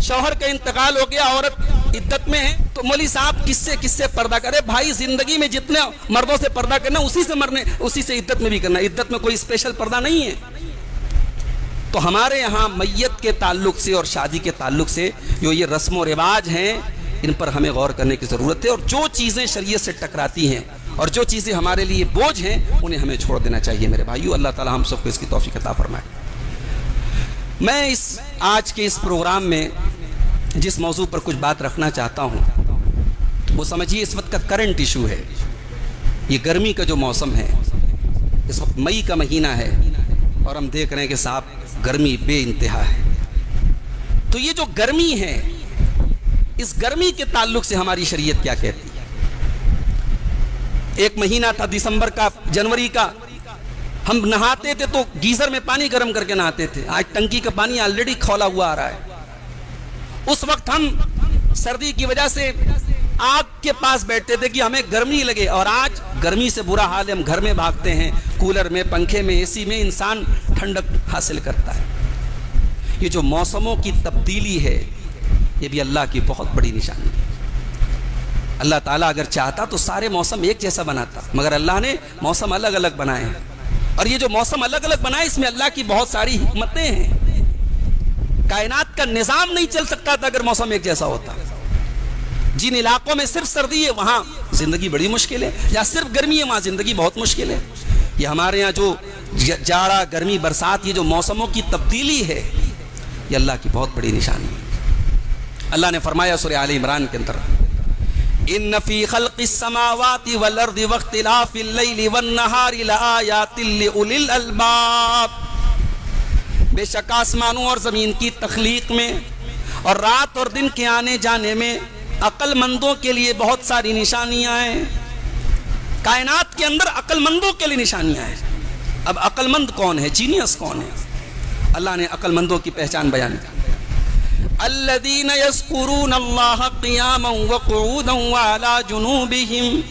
शौहर का इंतकाल हो गया, औरत इद्दत में है, तो मौलवी साहब किससे पर्दा करे? भाई जिंदगी में जितने मर्दों से पर्दा करना उसी से इद्दत में भी करना। इद्दत में कोई स्पेशल पर्दा नहीं है। तो हमारे यहाँ मैयत के ताल्लुक से और शादी के ताल्लुक से जो ये रस्म व रिवाज हैं, इन पर हमें गौर करने की ज़रूरत है। और जो चीज़ें शरीयत से टकराती हैं और जो चीज़ें हमारे लिए बोझ हैं, उन्हें हमें छोड़ देना चाहिए मेरे भाइयों। अल्लाह ताला हम सबको इसकी तौफीक अता फरमाए। मैं आज के इस प्रोग्राम में जिस मौजू पर कुछ बात रखना चाहता हूँ, वो समझिए इस वक्त का करंट इशू है। ये गर्मी का जो मौसम है, इस वक्त मई का महीना है और हम देख रहे हैं कि साहब गर्मी बे इंतहा है। तो ये जो गर्मी है, इस गर्मी के ताल्लुक से हमारी शरीयत क्या कहती है? एक महीना था दिसंबर का, जनवरी का, हम नहाते थे तो गीजर में पानी गर्म करके नहाते थे। आज टंकी का पानी ऑलरेडी खौला हुआ आ रहा है। उस वक्त हम सर्दी की वजह से आग के पास बैठते थे कि हमें गर्मी लगे, और आज गर्मी से बुरा हाल है, हम घर में भागते हैं, कूलर में, पंखे में, एसी में इंसान ठंडक हासिल करता है। ये जो मौसमों की तब्दीली है, ये भी अल्लाह की बहुत बड़ी निशानी है। अल्लाह ताला अगर चाहता तो सारे मौसम एक जैसा बनाता, मगर अल्लाह ने मौसम अलग अलग बनाए हैं। और ये जो मौसम अलग अलग बनाए, इसमें अल्लाह की बहुत सारी हिकमतें हैं। कायनात का निज़ाम नहीं चल सकता था अगर मौसम एक जैसा होता। जिन इलाकों में सिर्फ सर्दी है, वहाँ जिंदगी बड़ी मुश्किल है, या सिर्फ गर्मी है, वहाँ जिंदगी बहुत मुश्किल है। ये हमारे यहाँ जो जाड़ा, गर्मी, बरसात, ये जो मौसमों की तब्दीली है, ये अल्लाह की बहुत बड़ी निशानी है। अल्लाह ने फरमाया सूरह आल इमरान के अंदर, इन्न फी खल्क़िस समावाति वल अर्दि वख्तिलाफिल लैलि वन नहारि लआयातिल लिउलिल अलबाब। बेशक आसमानों और ज़मीन की तख्लीक में और रात और दिन के आने जाने में अक्लमंदों के लिए बहुत सारी निशानियां हैं। कायनात के अंदर अक्लमंदों के लिए निशानियां हैं। अब अक्लमंद कौन है? जीनियस कौन है? अल्लाह ने अक्लमंदों की पहचान बयान की। अल्लज़ीना यज़कुरून अल्लाह क़ियामन व क़ुऊदन व अला जुनूबिहिम।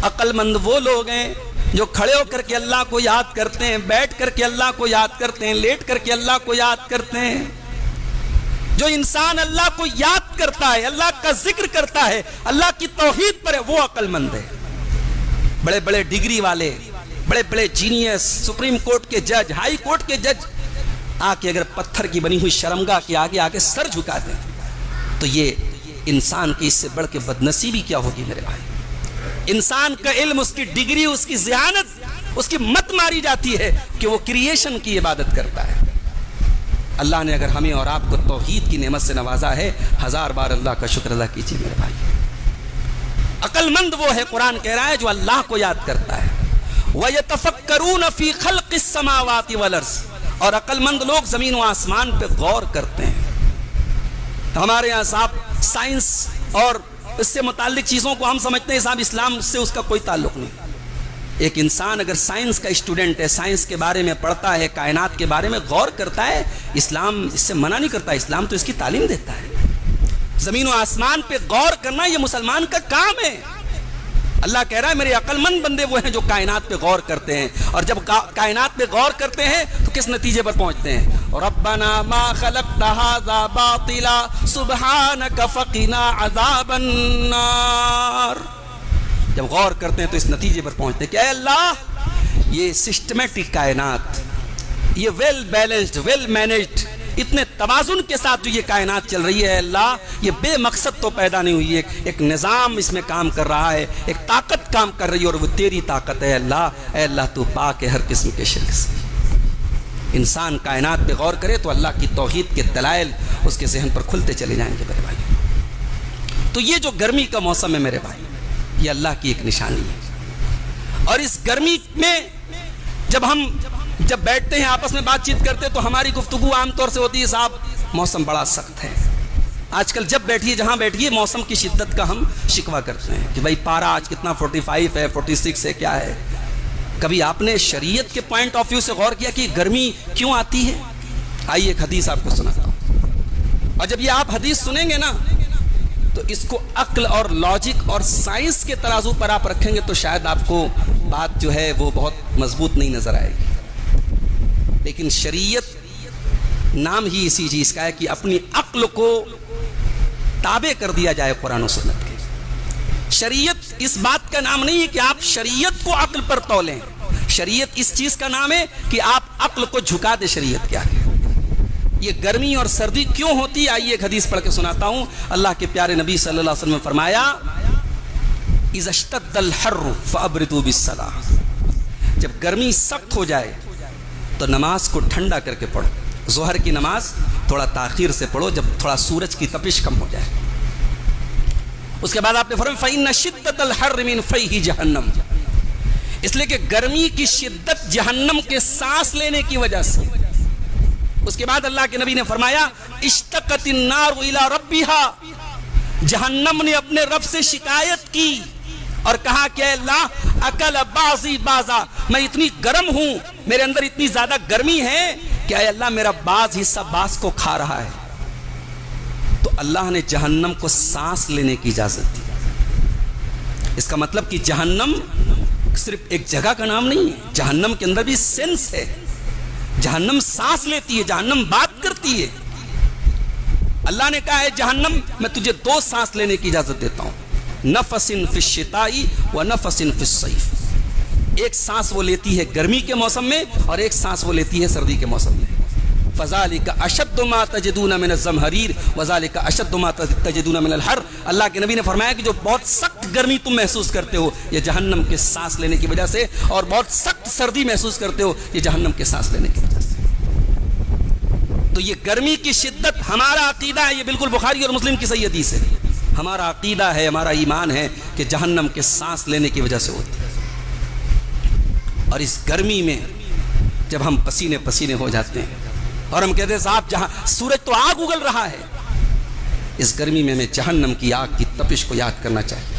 अक्लमंद वो लोग हैं जो खड़े होकर के अल्लाह को याद करते हैं, बैठ करके अल्लाह को याद करते हैं, लेट करके अल्लाह को याद करते हैं। जो इंसान अल्लाह को याद करता है, अल्लाह का जिक्र करता है, अल्लाह की तौहीद पर है, वो अक्लमंद है। बड़े बड़े डिग्री वाले, बड़े बड़े जीनियस, सुप्रीम कोर्ट के जज, हाई कोर्ट के जज आके अगर पत्थर की बनी हुई शर्मगाह के आगे आके सर झुका दें, तो ये इंसान की इससे बढ़ के बदनसीबी क्या होगी मेरे भाई? इंसान का इल्म, उसकी डिग्री, उसकी ज़ियानत, उसकी मत मारी जाती है कि वो क्रिएशन की इबादत करता है। अल्लाह ने अगर हमें और आपको तौहीद की नेमत से नवाजा है, 1000 बार अल्लाह का शुक्र अदा कीजिए मेरे भाई। अक्लमंद वो है, कुरान कह रहा है, जो अल्लाह को याद करता है। व यतफक्करून फी खल्क़िस समावाति वल अर्ज़। और अक्लमंद लोग ज़मीन व आसमान पे गौर करते हैं। हमारे यहाँ साहब साइंस और इससे मुताल्लिक चीज़ों को हम समझते हैं साहब इस्लाम से उसका कोई ताल्लुक नहीं। एक इंसान अगर साइंस का स्टूडेंट है, साइंस के बारे में पढ़ता है, कायनात के बारे में गौर करता है, इस्लाम इससे मना नहीं करता। इस्लाम तो इसकी तालीम देता है। ज़मीन व आसमान पे गौर करना ये मुसलमान का काम है। अल्लाह कह रहा है मेरे अक्लमंद बंदे वो हैं जो कायनात पे गौर करते हैं। और जब कायनात पे गौर करते हैं तो किस नतीजे पर पहुंचते हैं? रब्बना मा खलक़्ता हाज़ा बातिला सुब्हानक फ़क़िना अज़ाबन नार। जब गौर करते हैं तो इस नतीजे पर पहुंचते हैं कि अल्लाह, ये सिस्टमेटिक कायनात, ये वेल बैलेंस्ड, वेल मैनेज्ड, इतने तवाज़ुन के साथ जो ये कायनात चल रही है, अल्लाह, ये बेमकसद तो पैदा नहीं हुई है। एक निज़ाम इसमें काम कर रहा है, एक ताकत काम कर रही है, और वो तेरी ताकत है अल्लाह। ऐ अल्लाह तू पाक है हर किस्म के शिर्क से। इंसान कायनात पे गौर करे तो अल्लाह की तौहीद के दलाइल उसके ज़हन पर खुलते चले जाएंगे मेरे भाई। तो ये जो गर्मी का मौसम है मेरे भाई, ये अल्लाह की एक निशानी है। और इस गर्मी में जब बैठते हैं, आपस में बातचीत करते हैं, तो हमारी गुफ्तगू आमतौर से होती है साहब मौसम बड़ा सख्त है। आजकल जब बैठिए, जहाँ बैठिए, मौसम की शिद्दत का हम शिकवा करते हैं कि भाई पारा आज कितना 45 है, 46 है, क्या है। कभी आपने शरीयत के पॉइंट ऑफ व्यू से गौर किया कि गर्मी क्यों आती है? आइए एक हदीस आपको सुनाता हूँ, और जब ये आप हदीस सुनेंगे ना, तो इसको अक्ल और लॉजिक और साइंस के तराजू पर आप रखेंगे तो शायद आपको बात जो है वो बहुत मजबूत नहीं नजर आएगी। लेकिन शरीयत नाम ही इसी चीज का है कि अपनी अक्ल को ताबे कर दिया जाए कुरान और सुन्नत के। शरीयत इस बात का नाम नहीं है कि आप शरीयत को अक्ल पर तौलें। शरीयत इस चीज का नाम है कि आप अक्ल को झुका दे शरीयत के आगे। ये गर्मी और सर्दी क्यों होती है, आइए एक हदीस पढ़ के सुनाता हूं। अल्लाह के प्यारे नबी सल्लल्लाहु अलैहि वसल्लम ने फरमाया, इज़श्तद्दल हर्रु फअब्रिदू बिस्सलाह, जब गर्मी सख्त हो जाए तो नमाज को ठंडा करके पढ़ो। ज़ोहर की नमाज थोड़ा ताखीर से पढ़ो, जब थोड़ा सूरज की तपिश कम हो जाए। उसके बाद आपने फरमाया फ़इन्न शिद्दतल हर्र मिन फ़ैहि जहन्नम, इसलिए कि गर्मी की शिद्दत जहन्नम के सांस लेने की वजह से। उसके बाद अल्लाह के नबी ने फरमाया इश्तक़तिन नारु इला रब्बिहा, जहन्नम ने अपने रब से शिकायत की और कहा कि अल्लाह अकल बाज़ी बाज़ा, मैं इतनी गर्म हूं, मेरे अंदर इतनी ज्यादा गर्मी है कि अल्लाह मेरा बाज हिस्सा बाज को खा रहा है। तो अल्लाह ने जहन्नम को सांस लेने की इजाजत दी। इसका मतलब कि जहन्नम सिर्फ एक जगह का नाम नहीं है, जहन्नम के अंदर भी सेंस है। जहन्नम सांस लेती है, जहन्नम बात करती है। अल्लाह ने कहा है जहन्नम मैं तुझे दो सांस लेने की इजाजत देता हूं, नफसिन फिश्शिताई व नफसिन फिस्सैफ। एक सांस वो लेती है गर्मी के मौसम में और एक सांस वो लेती है सर्दी के मौसम में। फज़ालिका अशद्दु मा तजिदूना मिन ज़महरीर वज़ालिका अशद्दु मा तजिदूना मिनल हर। अल्लाह के नबी ने फरमाया कि जो बहुत सख्त गर्मी तुम महसूस करते हो ये जहन्नम के सांस लेने की वजह से, और बहुत सख्त सर्दी महसूस करते हो ये जहन्नम के सांस लेने की वजह से। तो ये गर्मी की शिद्दत हमारा अकीदा है, ये बिल्कुल बुखारी और मुस्लिम की सही हदीस है। हमारा अकीदा है, हमारा ईमान है कि जहन्नम के सांस लेने की वजह से होती है। और इस गर्मी में जब हम पसीने पसीने हो जाते हैं और हम कहते हैं साहब जहां सूरज तो आग उगल रहा है, इस गर्मी में हमें जहन्नम की आग की तपिश को याद करना चाहिए।